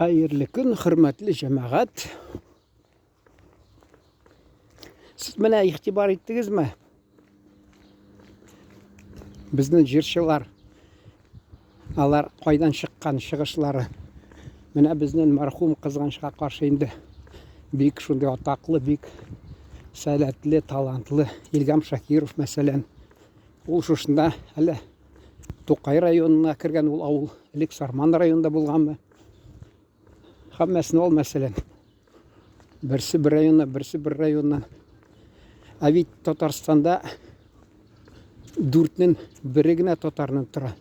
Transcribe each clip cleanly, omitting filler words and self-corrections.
Hayırlı gün, hürmetli cemaat. Siz bana itibar ettiniz mi? Bizning jirchilar, alar qaydan chiqqan chiqishlari. Mana bizning marhum qizg'anchiqqa qarshi endi bek shunday ataqli, bek salatli, talantli Ilgam Shakirov masalan, ул shunda hali To'qay rayonuna kirgan ул avul, ilk Sarman rayonida bo'lganmi? Hammasini ol masalan. Birsi bir rayondan, birsi bir rayondan. Avit Tatarstanda 4'nin birigine Tatar'nın tıra.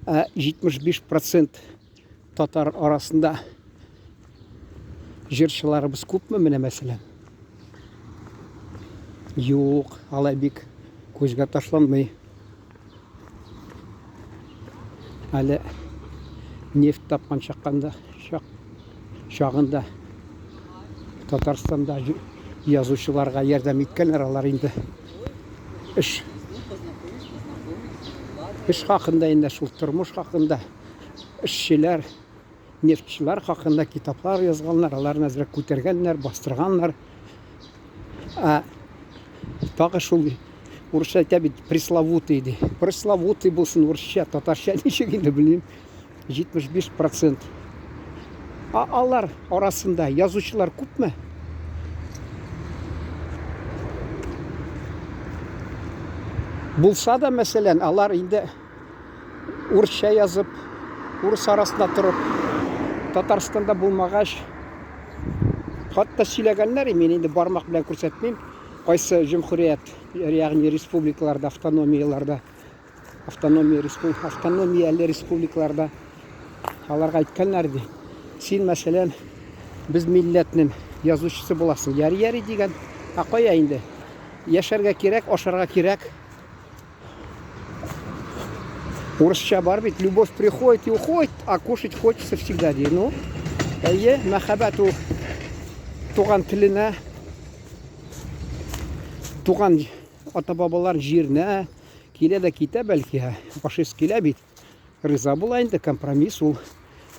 75% Tatar arasında jirchilarimiz ko'pmi mine mesela? Yo'q, alabek ko'zga tashlanmay. Hali neft tapgan şağında Tatarstanda yazuvchilarga yordam etganlar, alar endi ish haqında endi shul turmush haqında ishchilar, neftchilar haqında kitaplar yozganlar, alar nazarga ko'targanlar, bostırganlar. Tag'i shul Uruscha aytadi, пресловутый deydi. Пресловутый bo'lsin uruscha, tatarcha nechek endi bilmayman. 75%. Alar arasında yazuvchilar ko'pmi? Bulsa da mesela alar endi uruscha yazıp, urus arasında turib, Tatarstanda bo'lmag'ach, hatto söyleganlar, men endi barmoq bilan ko'rsatmayman. Qaysi jumhuriyat, ya'ni respublikalarda, avtonomiyali respublikalarda alarga aytganlardi. Sen mesela biz millatning yozuvchisi bo'lasың. Yari degan, qo'ya endi. Yasharga kerak, osharga kerak. Урысча бар бит, любовь приходит и уходит, а кушать хочется всегда. Ну, махаббат у туган тиленә, туган ата-бабалар җиренә килә дә китә бәлки. Фашист килә бит. Риза була инде, компромисс ул.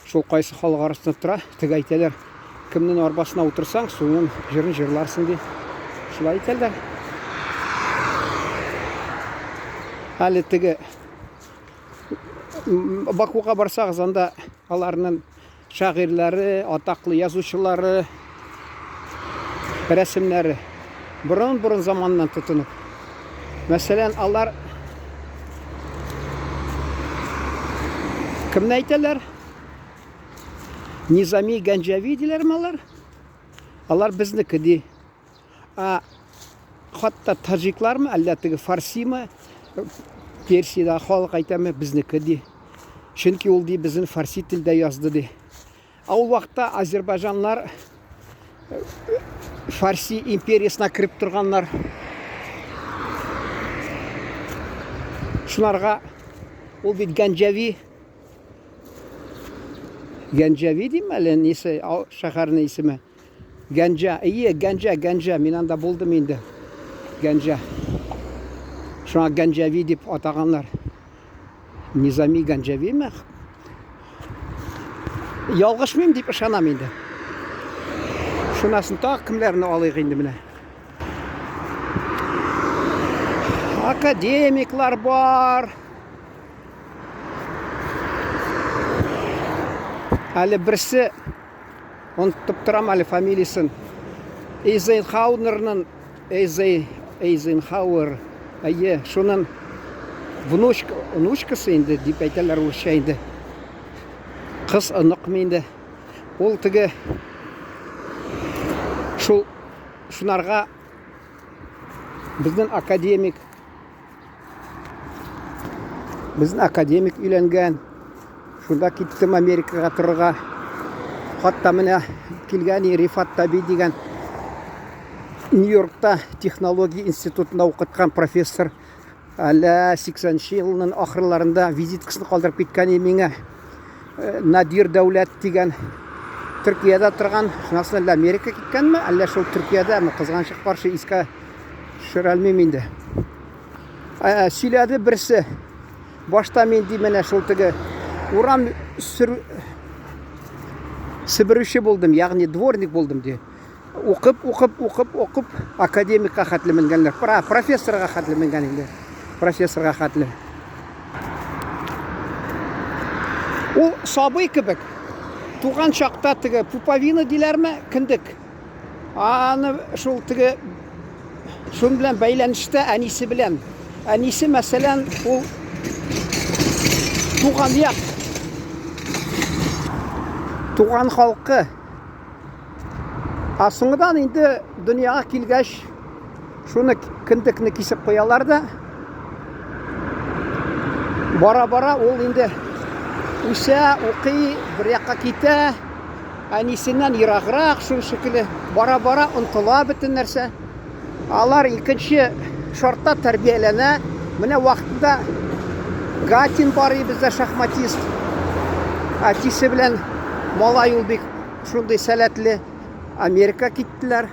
Шул кайсы халык арасында тора, теге әйтәләр, кемнең арбасына утырсаң, суның җырын җырларсың ди. Шулай әйтәләр. Әле теге Bakuga barsak anda alarının şairleri, ataklı yazıcıları, resimleri burun zamandan tutunup. Mesela alar kim neyteler? Nizami Ganjavi diler mi alar? Alar bizniki di. Hatta Taciklar mı? Allati Farsi mi? Persiyada halk aytami bizniki di. Çünkü ol di bizim Farsi tilde yazdı di. O vaxtda Azerbaycanlar Farsi imperiyasına kirip turganlar. Şunlarga ol bit Ganjavi değil mi? Neyse şaharın ismi. Ganja, iyi Ganja. Minanda buldum indi. Ganja. Şu an Ganjavi deyip atağanlar. Nizami Ganjavi mi? Yalgış mıyım deyip ışanam indi. Şunasını ta kimlerini alayıq indi mine. Akademiklar var. Ali birisi, onu tutup turam ali familiyasın. Eisenhower. Ayye, şunun внучкасы indi deyip aytırlar uruscha indi. Kız ınıqmı indi. Ol tigi şunarga bizning akademik uylangan. Şunda gittim Amerikaga turga. Hatta mene kelgan Rifat Tabi degan New York'ta Texnologiya institutunda o'qitgan professor. Ala 80-chi yılının ahırlarında vizitkasini qoldirib ketgan menga Nadir Davlat degan Turkiyada turgan, shunaqasi Amerika ketganmi? Alla shu Turkiyadami? Qizg'anchiq qarshi iska tushira olmayman endi. Söyledi birisi. Boshda men deyman, shu tigi uran сібіруші болдым, яғни дворник болдым де. Оқып, академикқа қатлы мінгенлер, профессорға қатлы мінгенлер, профессорға қатлы. Ол сабый кібік, туған шақта тігі пуповина дейлер ме, кіндік. Аны шул тігі, шун білен бәйләнішті әнесі білен. Әнесі мәселен ол туған яқ. Туған халқы. Соңыдан енді дүнияға келгәш шуны кіндікні кесіп қоялар да бара-бара ол енді үсә, оқи, бір яққа кете, әнесінен ирағырақ шун шекілі бара-бара ұнтыла бітін нәрсе. Алар екінші шартта тәрбиелене. Міне вақытында Гатин бары бізде шахматист. Әтесі білен малай ул бик шундай сәләтле. Америка киттілер.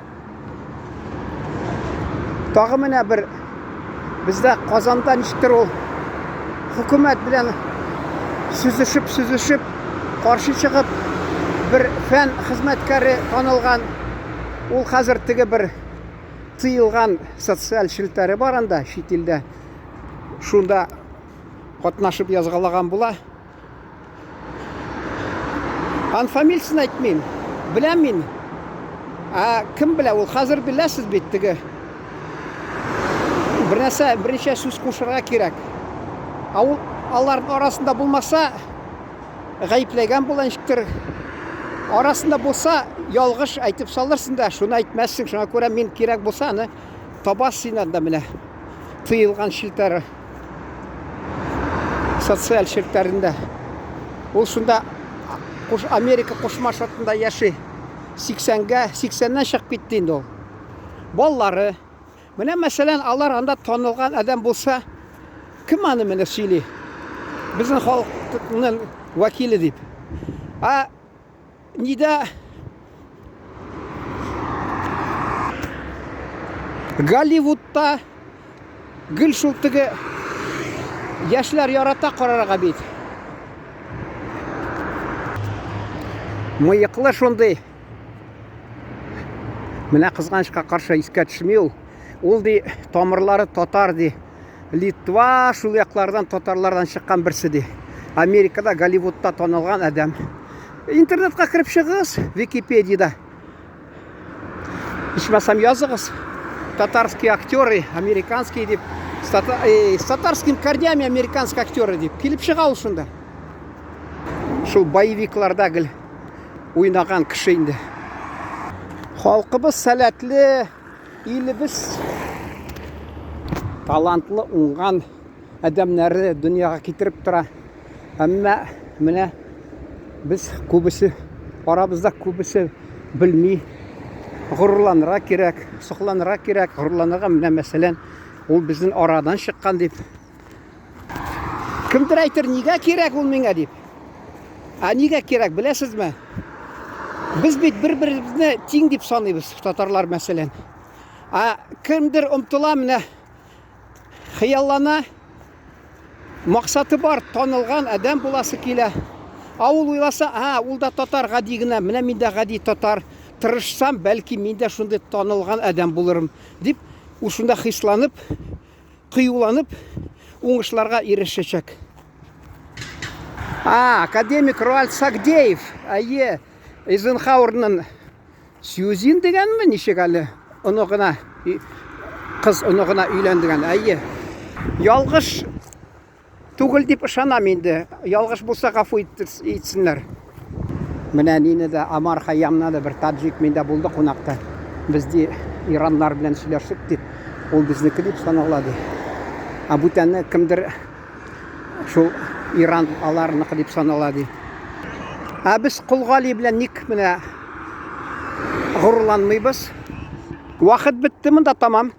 Тағы міне бір бізде Қазанда нишіктір ол хүкімет білен сүзішіп, қаршы шығып бір фән қызметкері танылған. Ол қазір тігі бір тыйылған социал шілтәрі барында шетелде. Шунда қатнашып язғалаған бұла. Фамилиясын айтмайын, білем мен. Кім біле, ол қазір білесіз беттігі. Бірнеше сөз қошырға керек. Алардың арасында болмаса, ғайыплеген болан шіктір. Арасында болса, ялғыш айтып салырсың да, шуны айтмәссің, шуна көре мен керек болса, табасың да міне. Тыйылған шілтәрі, социал шілтәрінде. Ол шында Америка қошма шатында яшы. 80-нен шығып кетті енді ол. Баллары. Міне мәселен, алар анда танылған адам болса, кім аны мені сөйлей? Біздің халықтың вакилі деп. Неде Голливудта гүл шултығы яшілер ярата қарарға бейді. Мыйықлы шондай. Міне қызғанышқа қаршы іске түшмеу. Ол де тамырлары татар де. Литва шул яқлардан татарлардан шыққан бірсі де. Америкада Голливудта танылған адам. Интернетқа кіріп шығыз, Википедияда. Ишмасам yazығыз. Татарские актеры, американские деп. С татарским корнями американские актеры деп. Келіп шыға ұшында. Шул боевикларда гіл ойнаған кішейінді. Халқыбыз сәләтлі, елібіз талантлы ұңған әдәмнәрі дүнияға кетіріп тұра. Әмі міне біз көбісі, арабызда көбісі білмей, ғұрланыра керек, сұқланыра керек. Ғұрланыра міне мәселен, ол біздің арадан шыққан деп. Кімдір айтыр, неге керек ол меңе деп? Неге керек, білесіз ме? Біз бет бір-бірімізді тең деп санаймыз, татарлар мәселен. Кімдір ұмтыла міне қияллана, мақсаты бар, танылған адам боласы келе. Ол ойласа, ол да татар ғадигіне, міне мен де ғади татар, тырышсам, бәлки мен де шынды танылған адам болырым деп, ұшында қисланып, қиюланып, оңышларға ерішечек. Академик Руальд Сагдеев, Эйзенхауэрның Сьюзин деген ме нешек әлі? Ұнығына, қыз ұнығына үйлендіген. Ялғыш түгіл деп ұшанам енді. Ялғыш болса ғафу етсінлер. Міне нені де Амар Хайямна да бір таджик менде болды қонақта. Бізде иранлар білен сөйлесіп деп, ол біздікі деп саналады. Бұтәні кімдір шул Иран аларыныкі деп саналады. Біз Құлғали білен нек міне ғұрланмайбыз. Уақыт бітті мында тамам.